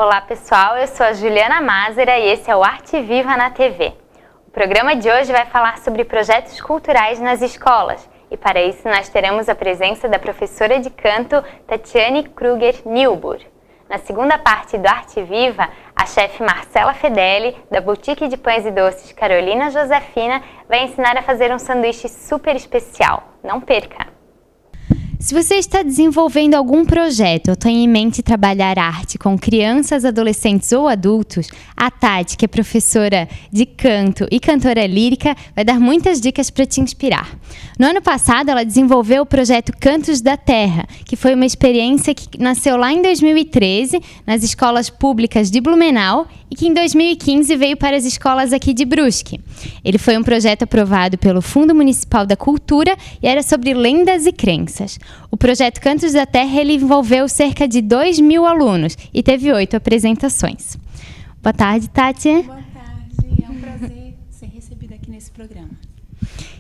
Olá pessoal, eu sou a Juliana Mazera e esse é o Arte Viva na TV. O programa de hoje vai falar sobre projetos culturais nas escolas e para isso nós teremos a presença da professora de canto Tatiane Kruger-Nilbur. Na segunda parte do Arte Viva, a chefe Marcela Fedeli, da Boutique de Pães e Doces Carolina Josefina, vai ensinar a fazer um sanduíche super especial. Não perca! Se você está desenvolvendo algum projeto ou tem em mente trabalhar arte com crianças, adolescentes ou adultos, a Tati, que é professora de canto e cantora lírica, vai dar muitas dicas para te inspirar. No ano passado, ela desenvolveu o projeto Cantos da Terra, que foi uma experiência que nasceu lá em 2013, nas escolas públicas de Blumenau, e que em 2015 veio para as escolas aqui de Brusque. Ele foi um projeto aprovado pelo Fundo Municipal da Cultura e era sobre lendas e crenças. O projeto Cantos da Terra ele envolveu cerca de 2.000 alunos e teve 8 apresentações. Boa tarde, Tati. Boa tarde, é um prazer ser recebida aqui nesse programa.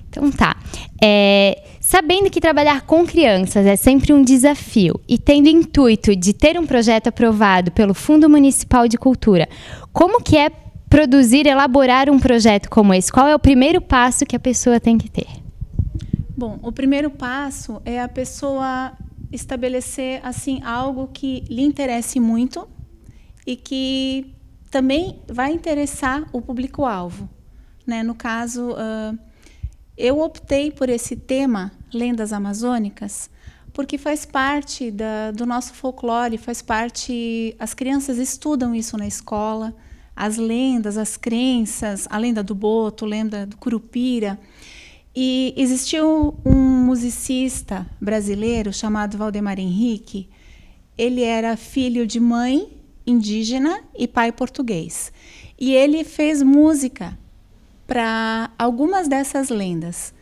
Então tá. Sabendo que trabalhar com crianças é sempre um desafio e tendo intuito de ter um projeto aprovado pelo Fundo Municipal de Cultura, como que é produzir, elaborar um projeto como esse? Qual é o primeiro passo que a pessoa tem que ter? Bom, o primeiro passo é a pessoa estabelecer assim algo que lhe interesse muito e que também vai interessar o público-alvo, né? No caso, eu optei por esse tema, lendas amazônicas, porque faz parte do nosso folclore, faz parte... As crianças estudam isso na escola, as lendas, as crenças, a lenda do boto, a lenda do curupira. E existiu um musicista brasileiro chamado Valdemar Henrique. Ele era filho de mãe indígena e pai português. E ele fez música para algumas dessas lendas.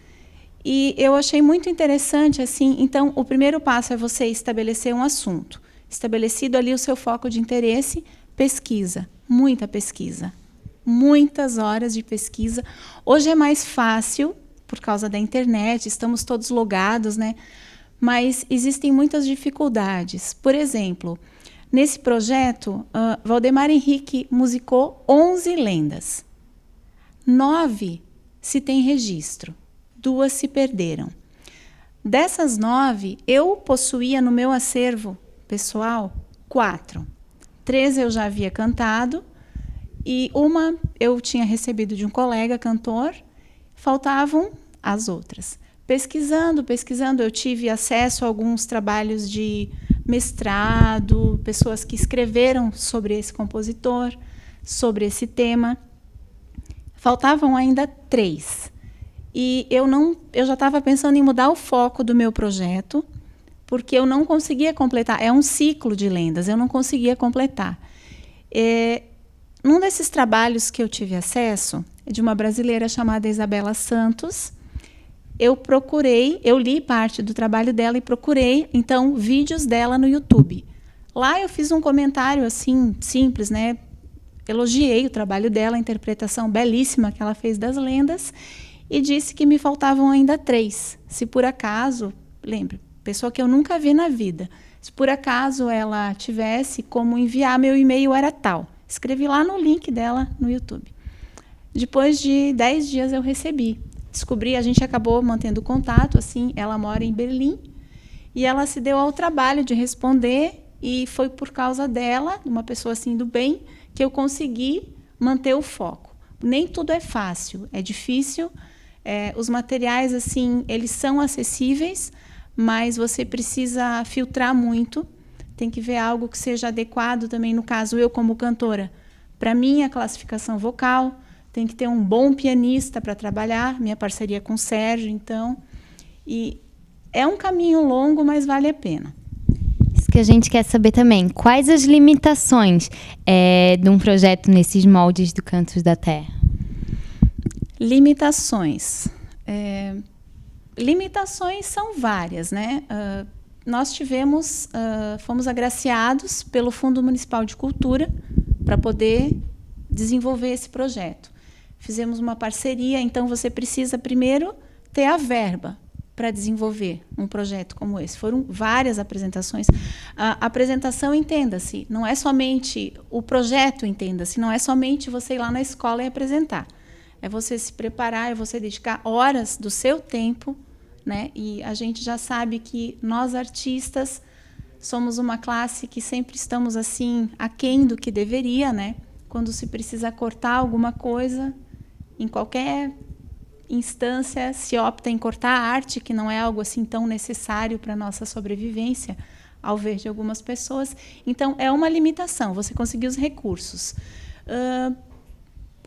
E eu achei muito interessante, assim, então o primeiro passo é você estabelecer um assunto. Estabelecido ali o seu foco de interesse, pesquisa, muita pesquisa. Muitas horas de pesquisa. Hoje é mais fácil, por causa da internet, estamos todos logados, né? Mas existem muitas dificuldades. Por exemplo, nesse projeto, Valdemar Henrique musicou 11 lendas. 9 se tem registro, 2 se perderam. Dessas 9, eu possuía no meu acervo pessoal 4. 3 eu já havia cantado e uma eu tinha recebido de um colega cantor, faltavam as outras. Pesquisando, eu tive acesso a alguns trabalhos de mestrado, pessoas que escreveram sobre esse compositor, sobre esse tema. Faltavam ainda 3. E eu já estava pensando em mudar o foco do meu projeto, porque eu não conseguia completar. É um ciclo de lendas, eu não conseguia completar. Num desses trabalhos que eu tive acesso, de uma brasileira chamada Isabela Santos, eu li parte do trabalho dela e procurei, então, vídeos dela no YouTube. Lá eu fiz um comentário, assim, simples, né? Elogiei o trabalho dela, a interpretação belíssima que ela fez das lendas e disse que me faltavam ainda 3. Se por acaso, lembre, pessoa que eu nunca vi na vida, se por acaso ela tivesse como enviar, meu e-mail era tal. Escrevi lá no link dela no YouTube. Depois de 10 dias eu recebi. Descobri, a gente acabou mantendo contato, assim, ela mora em Berlim e ela se deu ao trabalho de responder e foi por causa dela, uma pessoa assim do bem, que eu consegui manter o foco. Nem tudo é fácil, é difícil. Os materiais, assim, eles são acessíveis, mas você precisa filtrar muito. Tem que ver algo que seja adequado também, no caso, eu como cantora, para minha classificação vocal. Tem que ter um bom pianista para trabalhar, minha parceria com o Sérgio, então. E é um caminho longo, mas vale a pena. Que a gente quer saber também, quais as limitações de um projeto nesses moldes do Cantos da Terra? Limitações. Limitações são várias, né? Nós fomos agraciados pelo Fundo Municipal de Cultura para poder desenvolver esse projeto. Fizemos uma parceria, então você precisa primeiro ter a verba para desenvolver um projeto como esse. Foram várias apresentações. A apresentação, entenda-se, não é somente o projeto, entenda-se, não é somente você ir lá na escola e apresentar. É você se preparar, é você dedicar horas do seu tempo, né? E a gente já sabe que nós, artistas, somos uma classe que sempre estamos assim, aquém do que deveria, né? Quando se precisa cortar alguma coisa, em qualquer instância, se opta em cortar a arte, que não é algo assim tão necessário para a nossa sobrevivência, ao ver de algumas pessoas. Então, é uma limitação, você conseguir os recursos.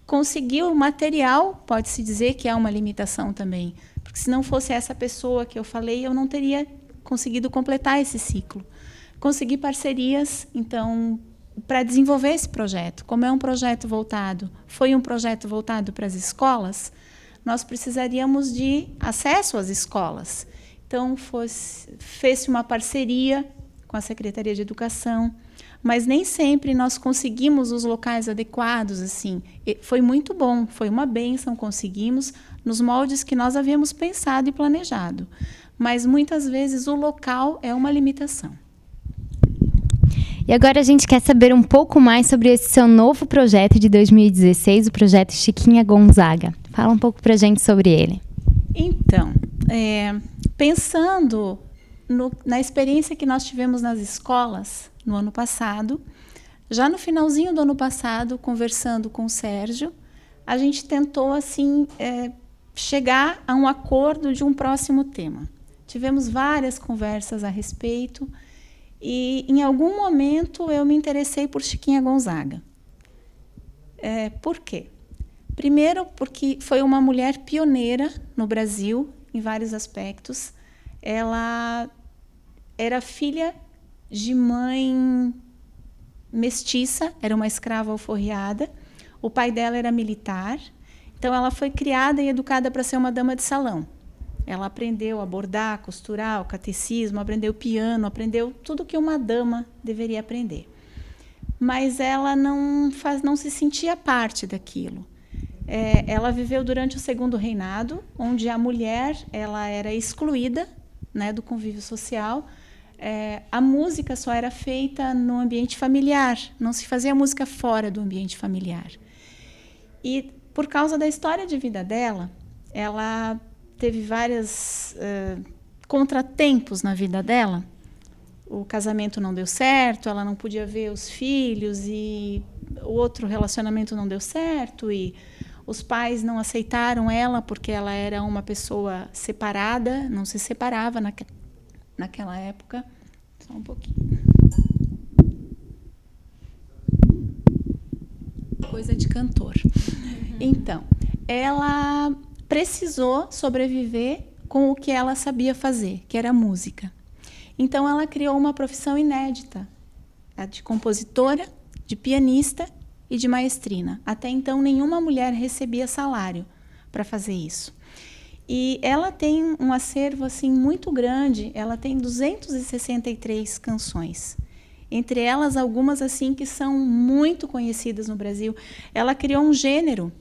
Conseguir o material, pode-se dizer que é uma limitação também, porque se não fosse essa pessoa que eu falei, eu não teria conseguido completar esse ciclo. Conseguir parcerias, então, para desenvolver esse projeto. Como é um projeto voltado, foi um projeto voltado para as escolas, nós precisaríamos de acesso às escolas. Então, fez-se uma parceria com a Secretaria de Educação, mas nem sempre nós conseguimos os locais adequados, assim. E foi muito bom, foi uma bênção, conseguimos nos moldes que nós havíamos pensado e planejado. Mas muitas vezes o local é uma limitação. E agora a gente quer saber um pouco mais sobre esse seu novo projeto de 2016, o projeto Chiquinha Gonzaga. Fala um pouco pra gente sobre ele. Então, pensando na experiência que nós tivemos nas escolas no ano passado, já no finalzinho do ano passado, conversando com o Sérgio, a gente tentou assim chegar a um acordo de um próximo tema. Tivemos várias conversas a respeito e, em algum momento, eu me interessei por Chiquinha Gonzaga. Por quê? Primeiro, porque foi uma mulher pioneira no Brasil, em vários aspectos. Ela era filha de mãe mestiça, era uma escrava alforriada. O pai dela era militar. Então, ela foi criada e educada para ser uma dama de salão. Ela aprendeu a bordar, costurar, o catecismo, aprendeu piano, aprendeu tudo que uma dama deveria aprender. Mas ela não se sentia parte daquilo. Ela viveu durante o Segundo Reinado, onde a mulher ela era excluída, né, do convívio social. A música só era feita no ambiente familiar, não se fazia música fora do ambiente familiar. E, por causa da história de vida dela, ela teve vários contratempos na vida dela. O casamento não deu certo, ela não podia ver os filhos, e o outro relacionamento não deu certo, e os pais não aceitaram ela porque ela era uma pessoa separada, não se separava naquela época. Só um pouquinho. Coisa de cantor. Então, ela precisou sobreviver com o que ela sabia fazer, que era música. Então, ela criou uma profissão inédita, a de compositora, de pianista e de maestrina. Até então, nenhuma mulher recebia salário para fazer isso. E ela tem um acervo assim, muito grande, ela tem 263 canções. Entre elas, algumas assim que são muito conhecidas no Brasil. Ela criou um gênero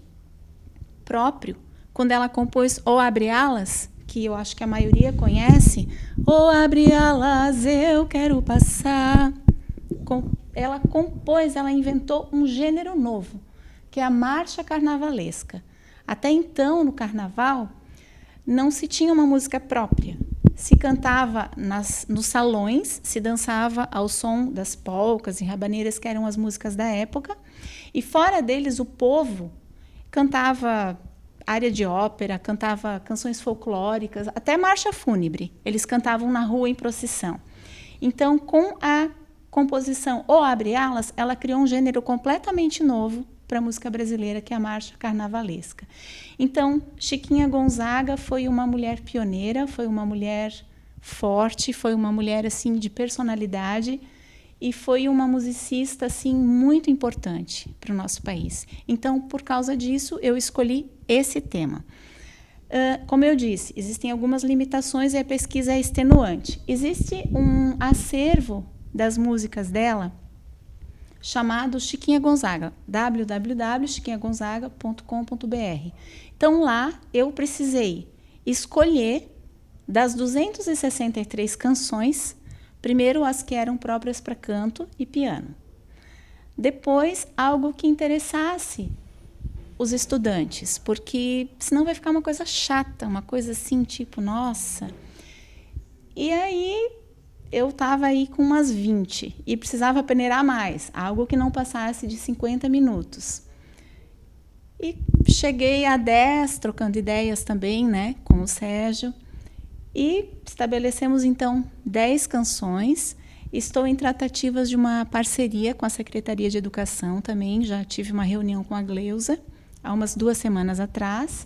próprio. Quando ela compôs O Abre Alas, que eu acho que a maioria conhece, O abre alas, eu quero passar. Ela compôs, ela inventou um gênero novo, que é a marcha carnavalesca. Até então, no carnaval, não se tinha uma música própria. Se cantava nos salões, se dançava ao som das polcas e rabaneiras, que eram as músicas da época, e fora deles o povo cantava área de ópera, cantava canções folclóricas, até marcha fúnebre. Eles cantavam na rua em procissão. Então, com a composição O Abre Alas, ela criou um gênero completamente novo para a música brasileira, que é a marcha carnavalesca. Então, Chiquinha Gonzaga foi uma mulher pioneira, foi uma mulher forte, foi uma mulher assim de personalidade e foi uma musicista assim muito importante para o nosso país. Então, por causa disso, eu escolhi esse tema. Como eu disse, existem algumas limitações e a pesquisa é extenuante. Existe um acervo das músicas dela chamado Chiquinha Gonzaga, www.chiquinhagonzaga.com.br. Então, lá eu precisei escolher das 263 canções, primeiro as que eram próprias para canto e piano. Depois, algo que interessasse os estudantes, porque senão vai ficar uma coisa chata, uma coisa assim, tipo, nossa. E aí, eu estava aí com umas 20 e precisava peneirar mais, algo que não passasse de 50 minutos. E cheguei a 10, trocando ideias também, né, com o Sérgio. E estabelecemos, então, 10 canções. Estou em tratativas de uma parceria com a Secretaria de Educação também. Já tive uma reunião com a Gleusa há umas 2 semanas atrás.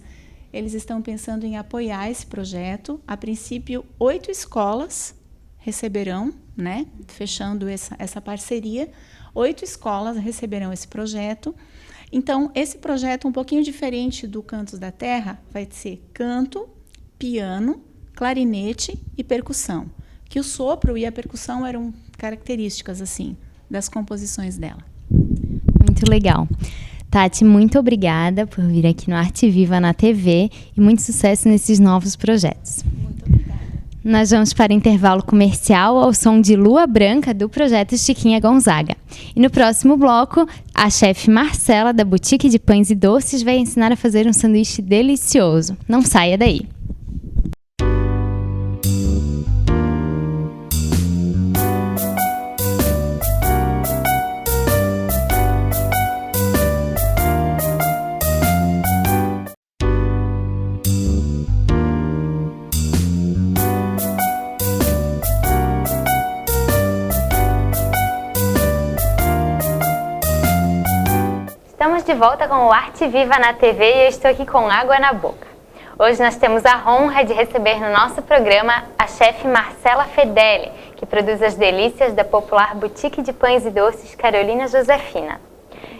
Eles estão pensando em apoiar esse projeto. A princípio, 8 escolas receberão, né, fechando essa parceria, 8 escolas receberão esse projeto. Então, esse projeto, um pouquinho diferente do Cantos da Terra, vai ser canto, piano, clarinete e percussão. Que o sopro e a percussão eram características, assim, das composições dela. Muito legal. Tati, muito obrigada por vir aqui no Arte Viva na TV e muito sucesso nesses novos projetos. Muito obrigada. Nós vamos para intervalo comercial ao som de Lua Branca do projeto Chiquinha Gonzaga. E no próximo bloco, a chefe Marcela, da Boutique de Pães e Doces, vai ensinar a fazer um sanduíche delicioso. Não saia daí! Estamos de volta com o Arte Viva na TV e eu estou aqui com água na boca. Hoje nós temos a honra de receber no nosso programa a chefe Marcela Fedeli, que produz as delícias da popular Boutique de Pães e Doces Carolina Josefina.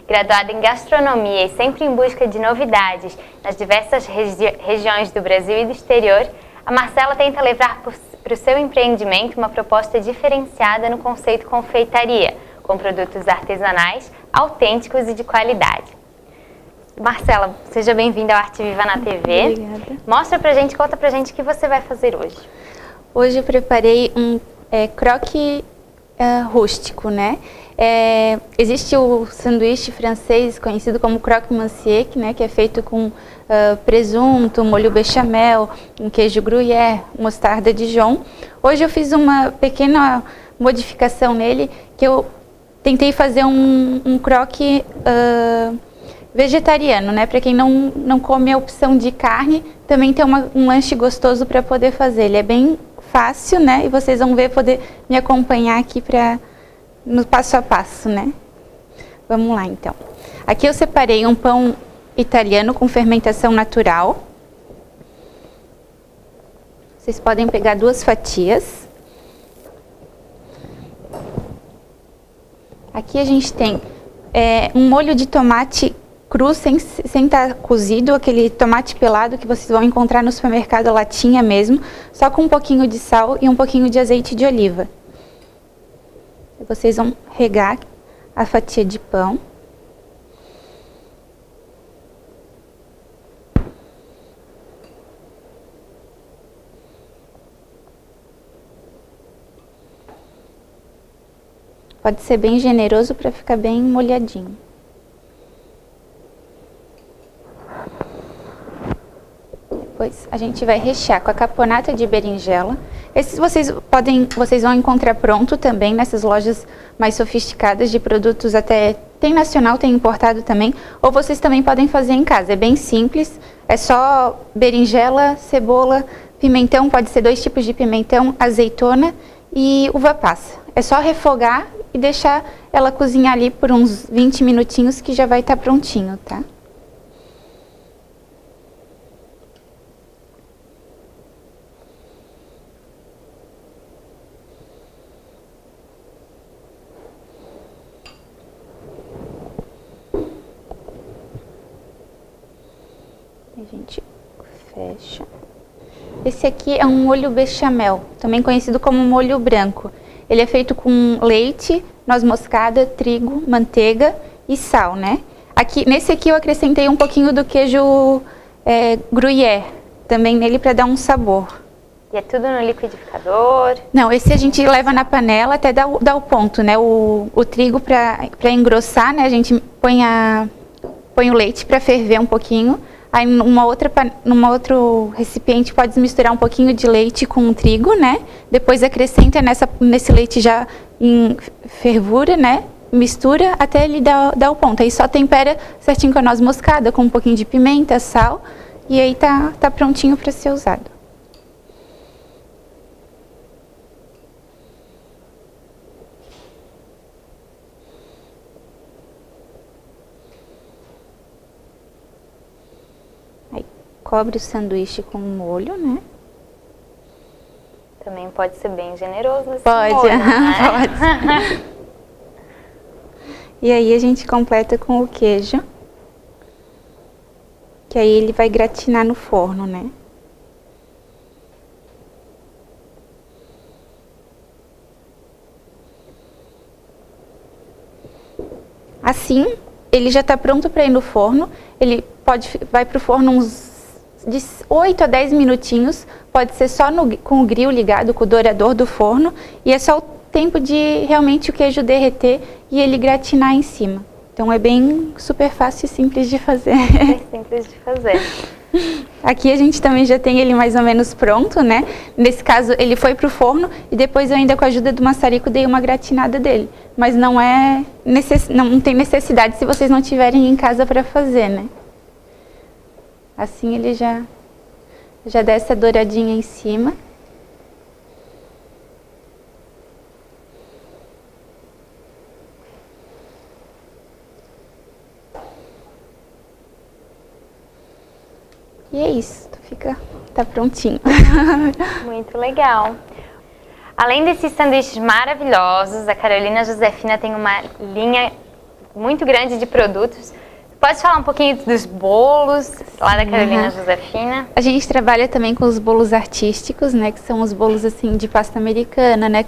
Graduada em gastronomia e sempre em busca de novidades nas diversas regiões do Brasil e do exterior, a Marcela tenta levar para o seu empreendimento uma proposta diferenciada no conceito confeitaria, com produtos artesanais, autênticos e de qualidade. Marcela, seja bem-vinda ao Arte Viva na TV. Obrigada. Mostra pra gente, conta pra gente o que você vai fazer hoje. Hoje eu preparei um croque rústico, né? Existe o sanduíche francês conhecido como croque monsieur, né, que é feito com presunto, molho bechamel, um queijo gruyère, mostarda Dijon. Hoje eu fiz uma pequena modificação nele, que eu tentei fazer um croque vegetariano, né? Para quem não come a opção de carne, também tem um lanche gostoso para poder fazer. Ele é bem fácil, né? E vocês vão ver, poder me acompanhar aqui no passo a passo, né? Vamos lá, então. Aqui eu separei um pão italiano com fermentação natural. Vocês podem pegar 2 fatias. Aqui a gente tem um molho de tomate cru, sem estar cozido, aquele tomate pelado que vocês vão encontrar no supermercado, latinha mesmo, só com um pouquinho de sal e um pouquinho de azeite de oliva. Vocês vão regar a fatia de pão. Pode ser bem generoso para ficar bem molhadinho. Depois a gente vai rechear com a caponata de berinjela. Esses vocês vão encontrar pronto também nessas lojas mais sofisticadas de produtos, até tem nacional, tem importado também, ou vocês também podem fazer em casa. É bem simples, é só berinjela, cebola, pimentão, pode ser 2 tipos de pimentão, azeitona e uva passa. É só refogar e deixar ela cozinhar ali por uns 20 minutinhos que já vai estar prontinho, tá? A gente fecha. Esse aqui é um molho bechamel, também conhecido como molho branco. Ele é feito com leite, noz moscada, trigo, manteiga e sal, né? Nesse aqui eu acrescentei um pouquinho do queijo gruyère, também nele para dar um sabor. E é tudo no liquidificador? Não, esse a gente leva na panela até dar o ponto, né? O trigo para engrossar, né? A gente põe o leite para ferver um pouquinho. Aí num outro recipiente pode misturar um pouquinho de leite com o trigo, né? Depois acrescenta nesse leite já em fervura, né? Mistura até ele dar o ponto. Aí só tempera certinho com a noz moscada, com um pouquinho de pimenta, sal. E aí tá prontinho para ser usado. Cobre o sanduíche com molho, né? Também pode ser bem generoso esse pode, molho, né? Pode. E aí a gente completa com o queijo. Que aí ele vai gratinar no forno, né? Assim, ele já está pronto para ir no forno. Ele vai para o forno uns de 8 a 10 minutinhos, pode ser só com o grill ligado, com o dourador do forno, e é só o tempo de realmente o queijo derreter e ele gratinar em cima. Então é bem super fácil e simples de fazer. É simples de fazer. Aqui a gente também já tem ele mais ou menos pronto, né? Nesse caso ele foi pro forno e depois eu ainda com a ajuda do maçarico dei uma gratinada dele. Mas não tem necessidade se vocês não tiverem em casa para fazer, né? Assim ele já dá essa douradinha em cima. E é isso, tá prontinho. Muito legal. Além desses sanduíches maravilhosos, a Carolina Josefina tem uma linha muito grande de produtos. Pode falar um pouquinho dos bolos lá da Carolina Josefina? A gente trabalha também com os bolos artísticos, né? Que são os bolos assim de pasta americana, né?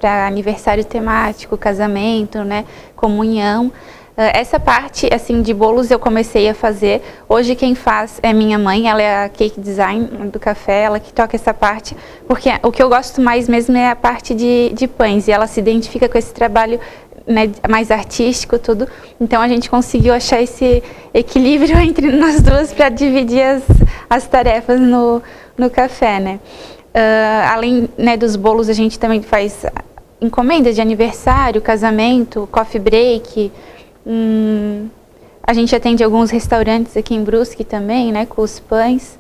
Para aniversário temático, casamento, né? Comunhão. Essa parte assim de bolos eu comecei a fazer. Hoje quem faz é minha mãe, ela é a cake design do café, ela que toca essa parte. Porque o que eu gosto mais mesmo é a parte de pães. E ela se identifica com esse trabalho, né, mais artístico, tudo. Então a gente conseguiu achar esse equilíbrio entre nós duas para dividir as tarefas no café, né? Além, né, dos bolos, a gente também faz encomenda de aniversário, casamento, coffee break. A gente atende alguns restaurantes aqui em Brusque também, né, com os pães.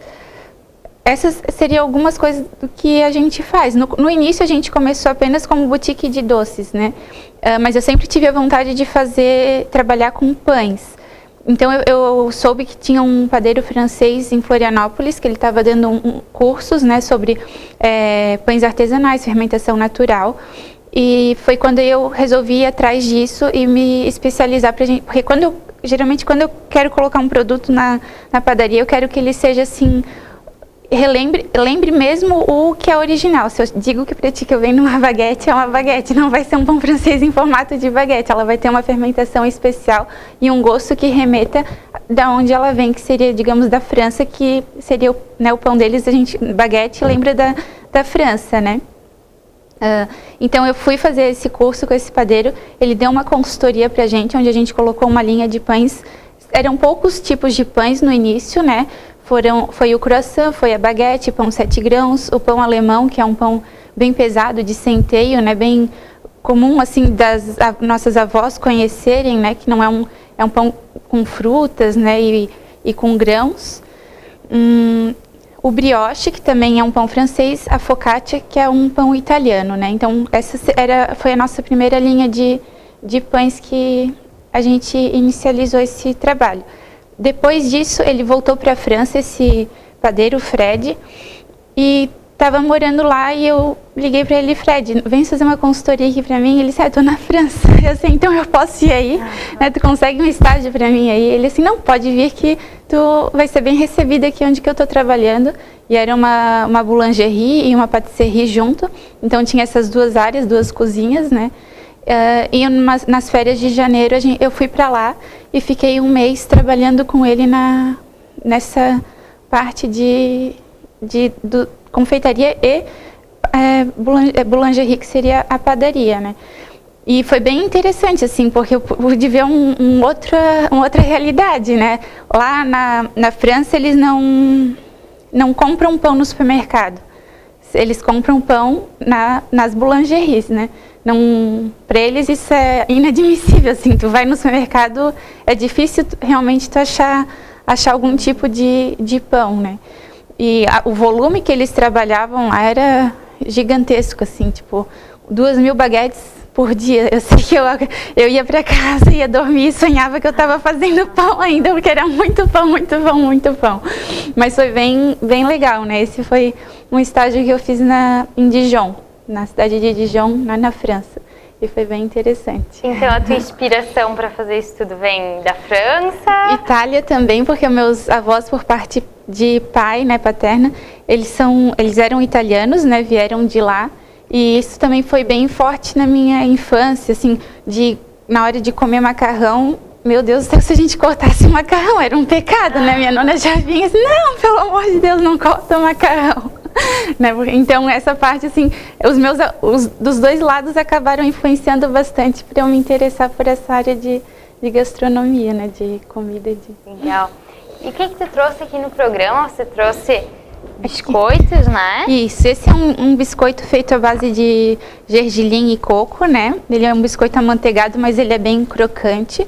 Essas seriam algumas coisas do que a gente faz. No início a gente começou apenas como boutique de doces, né? Mas eu sempre tive a vontade de trabalhar com pães. Então eu soube que tinha um padeiro francês em Florianópolis, que ele estava dando cursos, né, sobre pães artesanais, fermentação natural. E foi quando eu resolvi ir atrás disso e me especializar pra gente. Porque geralmente quando eu quero colocar um produto na padaria, eu quero que ele seja assim, lembre mesmo o que é original. Se eu digo que para ti que eu venho numa baguete, é uma baguete, não vai ser um pão francês em formato de baguete. Ela vai ter uma fermentação especial e um gosto que remeta da onde ela vem, que seria, digamos, da França, que seria, né, o pão deles, baguete lembra da França, né? Então eu fui fazer esse curso com esse padeiro, ele deu uma consultoria pra gente, onde a gente colocou uma linha de pães. Eram poucos tipos de pães no início, né? Foi o croissant, foi a baguete, pão 7 grãos, o pão alemão, que é um pão bem pesado, de centeio, né? Bem comum, assim, das nossas avós conhecerem, né? Que não é um pão com frutas, né? E com grãos. O brioche, que também é um pão francês, a focaccia, que é um pão italiano, né? Então, essa foi a nossa primeira linha de pães que a gente inicializou esse trabalho. Depois disso, ele voltou para a França, esse padeiro, Fred, e estava morando lá e eu liguei para ele, Fred, vem fazer uma consultoria aqui para mim. Ele disse, estou na França. Eu assim, então eu posso ir aí? Né, tu consegue um estágio para mim aí? Ele assim, não, pode vir que tu vai ser bem recebida aqui onde que eu estou trabalhando. E era uma boulangerie e uma patisserie junto. Então tinha essas duas áreas, duas cozinhas, né? E nas férias de janeiro eu fui para lá e fiquei um mês trabalhando com ele nessa parte confeitaria e boulangerie, que seria a padaria, né? E foi bem interessante, assim, porque eu pude ver uma outra realidade, né? Lá na França, eles não compram pão no supermercado. Eles compram pão nas boulangeries, né? Para eles isso é inadmissível, assim. Tu vai no supermercado, é difícil realmente tu achar algum tipo de pão, né? E o volume que eles trabalhavam lá era gigantesco, assim, tipo, 2.000 baguetes por dia. Eu sei que eu ia para casa, ia dormir e sonhava que eu estava fazendo pão ainda, porque era muito pão, muito pão, muito pão. Mas foi bem legal, né? Esse foi um estágio que eu fiz em Dijon, na cidade de Dijon, lá na França. E foi bem interessante. Então a tua inspiração para fazer isso tudo vem da França? Itália também, porque meus avós, por parte de pai, né, paterna, eles eram italianos, né, vieram de lá. E isso também foi bem forte na minha infância, assim, na hora de comer macarrão, meu Deus do céu, se a gente cortasse o macarrão, era um pecado, né? Minha nona já vinha assim, não, pelo amor de Deus, não corta o macarrão. Né? Então, essa parte, assim, dos dois lados acabaram influenciando bastante para eu me interessar por essa área de gastronomia, né? De comida. Legal. E o que tu trouxe aqui no programa? Você trouxe biscoitos, né? Isso, esse é um biscoito feito à base de gergelim e coco, né? Ele é um biscoito amanteigado, mas ele é bem crocante.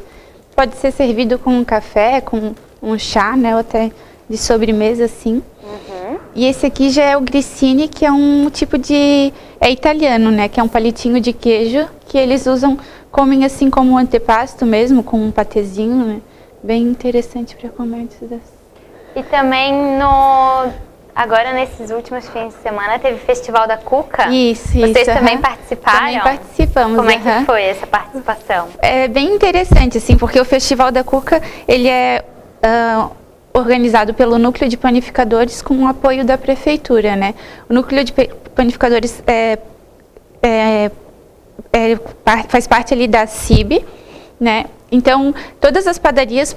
Pode ser servido com um café, com um chá, né? Ou até de sobremesa, assim. Uhum. E esse aqui já é o grissini, que é um tipo é italiano, né? Que é um palitinho de queijo que eles comem assim como um antepasto mesmo, com um patezinho, né? Bem interessante para comer antes das... E também agora, nesses últimos fins de semana, teve o Festival da Cuca. Isso. Vocês também participaram? Também participamos. Como é que foi essa participação? É bem interessante, assim, porque o Festival da Cuca, ele é organizado pelo Núcleo de Panificadores com o apoio da Prefeitura, né? O Núcleo de Panificadores faz parte ali da CIB, né? Então, todas as padarias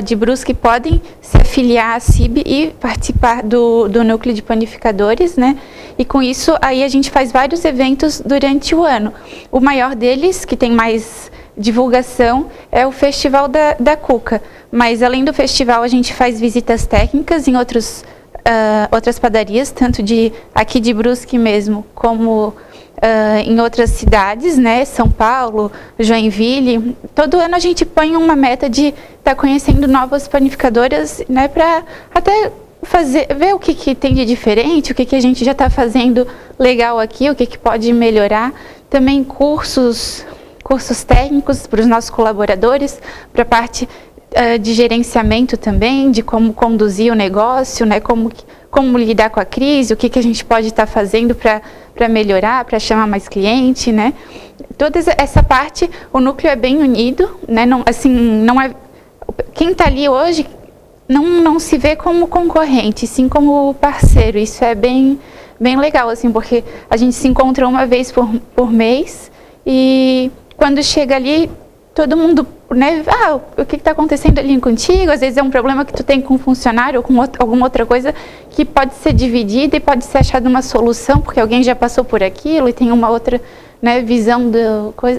de Brusque podem se afiliar à CIB e participar do Núcleo de Panificadores, né? E com isso, aí a gente faz vários eventos durante o ano. O maior deles, que tem mais divulgação, é o Festival da Cuca. Mas, além do festival, a gente faz visitas técnicas em outras padarias, tanto aqui de Brusque mesmo, como em outras cidades, né? São Paulo, Joinville. Todo ano a gente põe uma meta de estar conhecendo novas panificadoras, né? Para até ver o que tem de diferente, o que a gente já está fazendo legal aqui, o que pode melhorar. Também cursos técnicos para os nossos colaboradores, para a parte de gerenciamento também, de como conduzir o negócio, né? Como lidar com a crise, o que a gente pode estar fazendo para melhorar, para chamar mais cliente, né? Toda essa parte, o núcleo é bem unido, né? Quem está ali hoje não se vê como concorrente, sim como parceiro. Isso é bem legal, assim, porque a gente se encontra uma vez por mês e quando chega ali, todo mundo, né, o que está acontecendo ali contigo? Às vezes é um problema que tu tem com um funcionário ou com alguma outra coisa que pode ser dividida e pode ser achada uma solução, porque alguém já passou por aquilo e tem uma outra, né, visão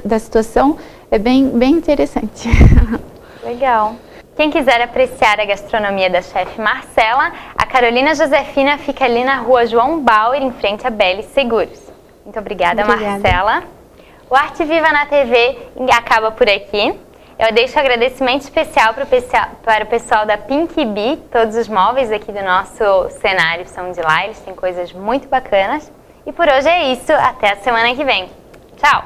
da situação. É bem interessante. Legal. Quem quiser apreciar a gastronomia da chefe Marcela, a Carolina Josefina fica ali na rua João Bauer, em frente a Belli Seguros. Muito obrigada, Marcela. O Arte Viva na TV acaba por aqui. Eu deixo um agradecimento especial para o pessoal da Pink Bee. Todos os móveis aqui do nosso cenário são de lá, eles têm coisas muito bacanas. E por hoje é isso, até a semana que vem. Tchau!